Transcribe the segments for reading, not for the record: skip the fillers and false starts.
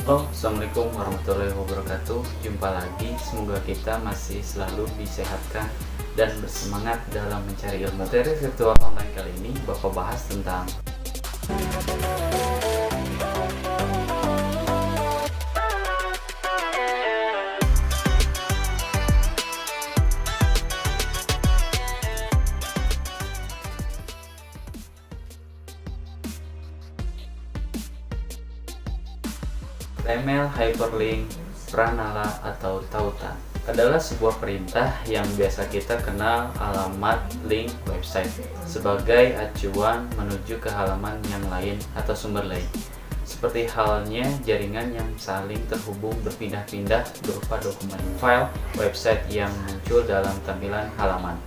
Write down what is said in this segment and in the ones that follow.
Halo, Assalamualaikum warahmatullahi wabarakatuh. Jumpa lagi, semoga kita masih selalu disehatkan dan bersemangat dalam mencari ilmu. Materi virtual online kali ini Bapak bahas tentang email hyperlink, pranala, atau tautan. Adalah sebuah perintah yang biasa kita kenal alamat link website sebagai acuan menuju ke halaman yang lain atau sumber lain. Seperti halnya jaringan yang saling terhubung berpindah-pindah berupa dokumen file website yang muncul dalam tampilan halaman.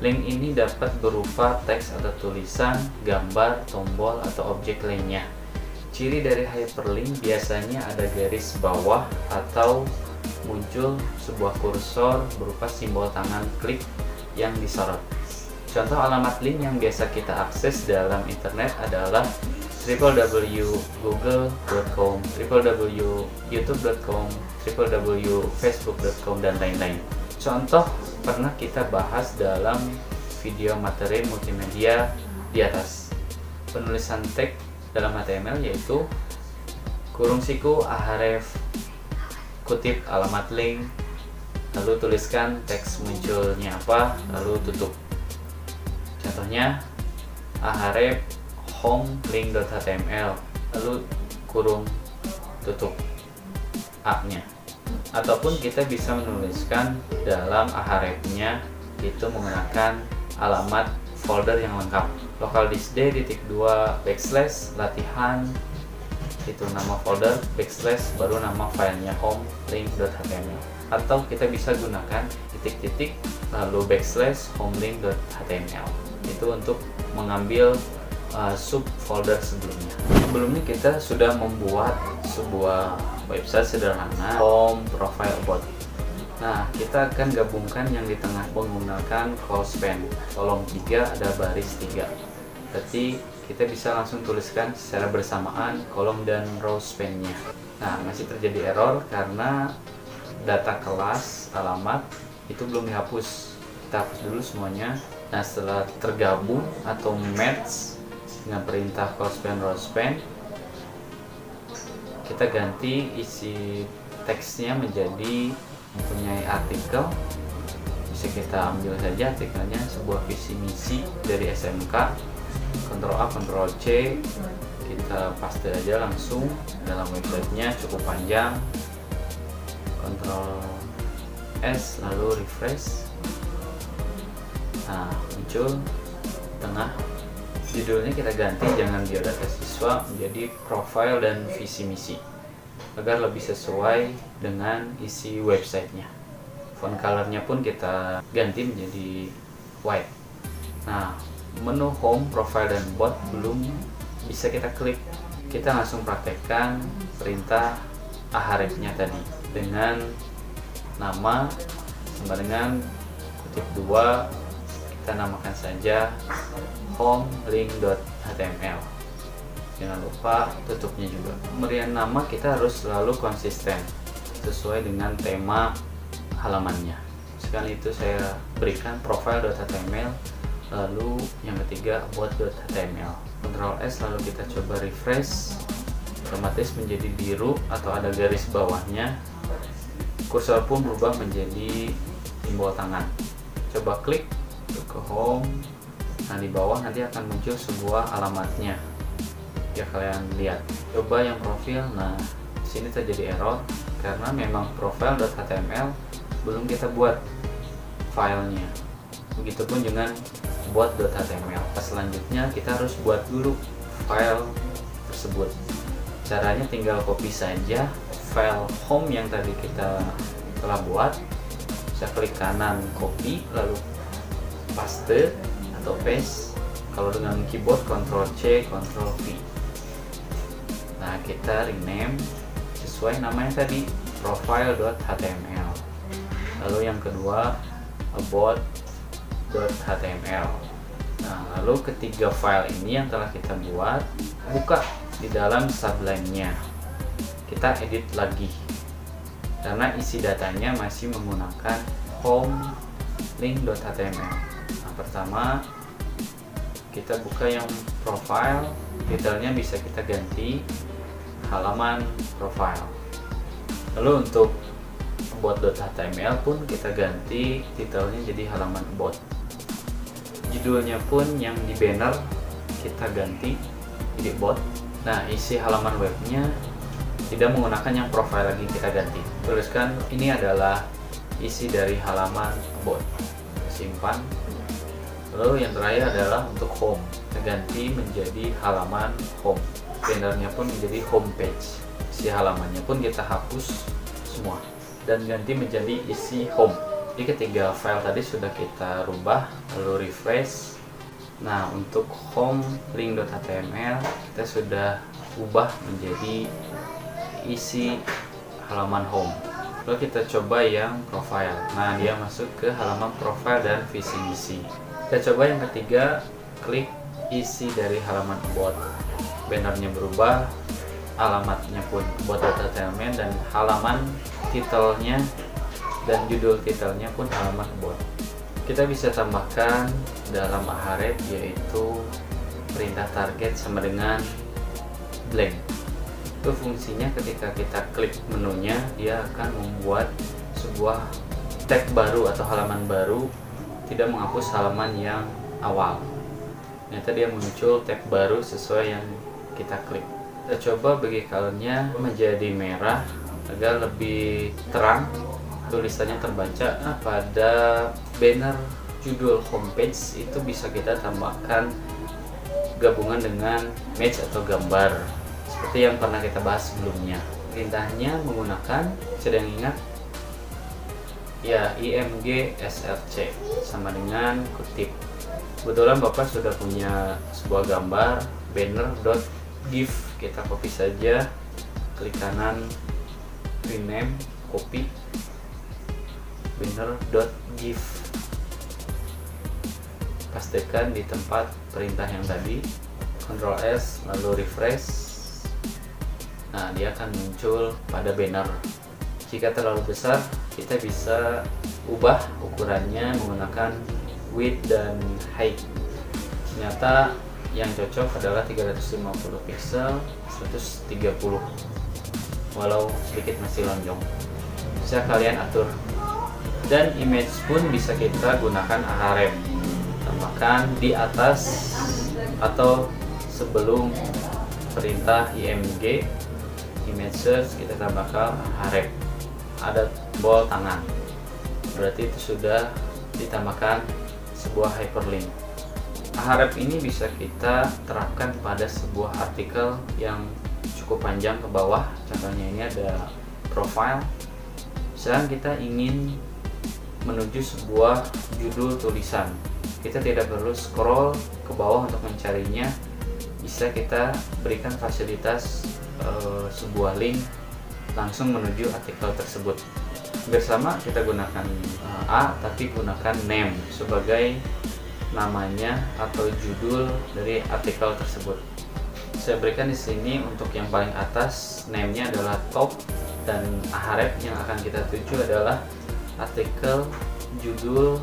Link ini dapat berupa teks atau tulisan, gambar, tombol, atau objek lainnya. Ciri dari hyperlink biasanya ada garis bawah atau muncul sebuah kursor berupa simbol tangan klik yang disorot. Contoh alamat link yang biasa kita akses dalam internet adalah www.google.com, www.youtube.com, www.facebook.com, dan lain-lain. Contoh pernah kita bahas dalam video materi multimedia di atas. Penulisan teks dalam HTML yaitu kurung siku ahref kutip alamat link, lalu tuliskan teks munculnya apa, lalu tutup. Contohnya ahref home link.html, lalu kurung tutup a-nya. Ataupun kita bisa menuliskan dalam ahrefnya itu menggunakan alamat folder yang lengkap. Local disk D.2 / latihan, itu nama folder, / baru nama filenya home link.html. Atau kita bisa gunakan titik-titik lalu / homelink.html, itu untuk mengambil subfolder sebelumnya. Sebelumnya kita sudah membuat sebuah website sederhana, home, profile, about. Nah, kita akan gabungkan yang di tengah menggunakan call span. Kolom 3 ada baris 3. Berarti kita bisa langsung tuliskan secara bersamaan kolom dan row span-nya. Nah, masih terjadi error karena data kelas alamat itu belum dihapus. Kita hapus dulu semuanya. Nah, setelah tergabung atau match dengan perintah call span row span, kita ganti isi teksnya menjadi mempunyai artikel. Bisa kita ambil saja artikelnya, sebuah visi misi dari SMK. Ctrl A, Ctrl C, kita paste aja langsung dalam websitenya, cukup panjang. Ctrl S, lalu refresh. Nah, muncul tengah. Judulnya kita ganti, jangan biodata siswa, menjadi profile dan visi misi, agar lebih sesuai dengan isi websitenya. Font colornya pun kita ganti menjadi white. Nah, menu home, profile, dan bot belum bisa kita klik. Kita langsung praktekkan perintah ahrefnya tadi dengan nama sama dengan kutip 2, kita namakan saja home link.html. Jangan lupa tutupnya juga. Pemberian nama kita harus selalu konsisten sesuai dengan tema halamannya. Sekali itu saya berikan profile.html, lalu yang ketiga about.html. Ctrl S, lalu kita coba refresh. Otomatis menjadi biru atau ada garis bawahnya. Kursor pun berubah menjadi simbol tangan. Coba klik ke home. Nah, di bawah nanti akan muncul sebuah alamatnya. Ya, kalian lihat. Coba yang profil. Nah, sini terjadi error karena memang profile.html belum kita buat filenya. Begitupun dengan bot.html. Selanjutnya kita harus buat dulu file tersebut. Caranya tinggal copy saja file home yang tadi kita telah buat. Bisa klik kanan copy, lalu paste atau paste. Kalau dengan keyboard Ctrl C, Ctrl V. Nah, kita rename sesuai namanya tadi, profile.html. Lalu yang kedua about.html. Nah, lalu ketiga file ini yang telah kita buat, buka di dalam subline-nya. kita edit lagi karena isi datanya masih menggunakan home link.html. Nah, pertama kita buka yang profile, detailnya bisa kita ganti halaman profile. Lalu untuk about.html pun kita ganti titelnya jadi halaman about. Judulnya pun yang di banner kita ganti jadi about. Nah, isi halaman webnya tidak menggunakan yang profile lagi, kita ganti. Tuliskan ini adalah isi dari halaman about. Simpan. Lalu yang terakhir adalah untuk home, kita ganti menjadi halaman home. Bannernya pun menjadi homepage. Isi halamannya pun kita hapus semua dan ganti menjadi isi home. Jadi ketiga file tadi sudah kita rubah, lalu refresh. Nah, untuk home link.html kita sudah ubah menjadi isi halaman home. Lalu kita coba yang profile. Nah, dia masuk ke halaman profile dan visi misi. Kita coba yang ketiga, klik isi dari halaman about. Bannernya berubah, alamatnya pun about.html, dan halaman titelnya dan judul titelnya pun halaman about. Kita bisa tambahkan dalam Ahref, yaitu perintah target sama dengan blank. Itu fungsinya ketika kita klik menunya, dia akan membuat sebuah tag baru atau halaman baru, tidak menghapus halaman yang awal. Ternyata dia muncul tag baru sesuai yang kita klik. Kita coba backgroundnya menjadi merah agar lebih terang, tulisannya terbaca. Nah, pada banner judul homepage itu bisa kita tambahkan gabungan dengan image atau gambar seperti yang pernah kita bahas sebelumnya. Perintahnya menggunakan, sedang ingat ya, img src sama dengan kutip. Kebetulan Bapak sudah punya sebuah gambar banner.gif, kita copy saja, klik kanan, rename, copy, banner.gif, pastikan di tempat perintah yang tadi, Ctrl S lalu refresh. Nah, dia akan muncul pada banner. Jika terlalu besar, kita bisa ubah ukurannya menggunakan width dan height. Ternyata yang cocok adalah 350 pixel 130, walau sedikit masih lonjong. Bisa kalian atur. Dan image pun bisa kita gunakan Ahref. Tambahkan di atas atau sebelum perintah img image search, kita tambahkan Ahref. Ada tombol tangan, berarti itu sudah ditambahkan sebuah hyperlink. Ahref ini bisa kita terapkan pada sebuah artikel yang cukup panjang ke bawah. Contohnya ini ada profile. Misalnya kita ingin menuju sebuah judul tulisan, kita tidak perlu scroll ke bawah untuk mencarinya. Bisa kita berikan fasilitas sebuah link langsung menuju artikel tersebut. Bersama kita gunakan A, tapi gunakan name sebagai namanya atau judul dari artikel tersebut. Saya berikan di sini untuk yang paling atas, name-nya adalah top, dan Ahref yang akan kita tuju adalah artikel, judul,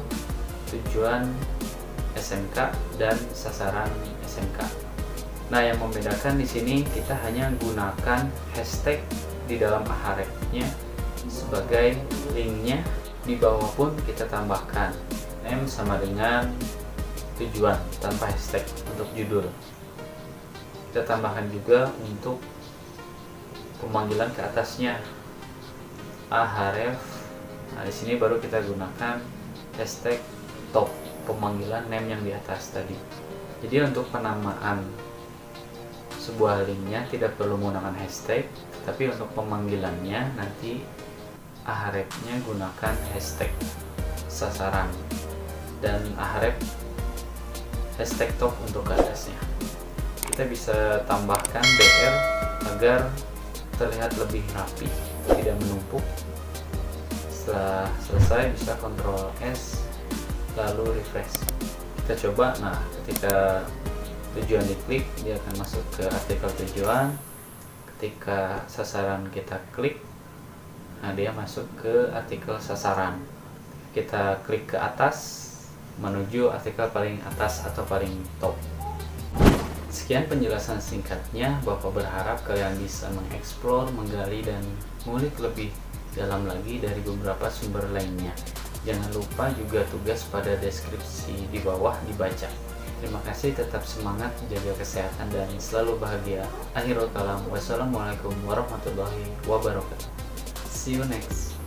tujuan SMK dan sasaran SMK. Nah, yang membedakan di sini kita hanya gunakan hashtag di dalam Ahref-nya sebagai linknya. Di bawah pun kita tambahkan name sama dengan tujuan tanpa hashtag untuk judul. Kita tambahkan juga untuk pemanggilan ke atasnya Ahref. Nah, di sini baru kita gunakan hashtag top, pemanggilan name yang di atas tadi. Jadi untuk penamaan sebuah linknya tidak perlu menggunakan hashtag, tapi untuk pemanggilannya nanti Ahref-nya gunakan hashtag sasaran dan Ahref hashtag top untuk ke atasnya. Kita bisa tambahkan BR agar terlihat lebih rapi, tidak menumpuk. Setelah selesai bisa Ctrl S lalu refresh. Kita coba. Nah, ketika tujuan diklik, dia akan masuk ke artikel tujuan, ketika sasaran kita klik, nah dia masuk ke artikel sasaran. Kita klik ke atas menuju artikel paling atas atau paling top. Sekian penjelasan singkatnya. Bapak berharap kalian bisa mengeksplor, menggali, dan mengulik lebih dalam lagi dari beberapa sumber lainnya. Jangan lupa juga tugas pada deskripsi di bawah dibaca. Terima kasih, tetap semangat, jaga kesehatan, dan selalu bahagia. Akhirul kalam. Wassalamualaikum warahmatullahi wabarakatuh. See you next.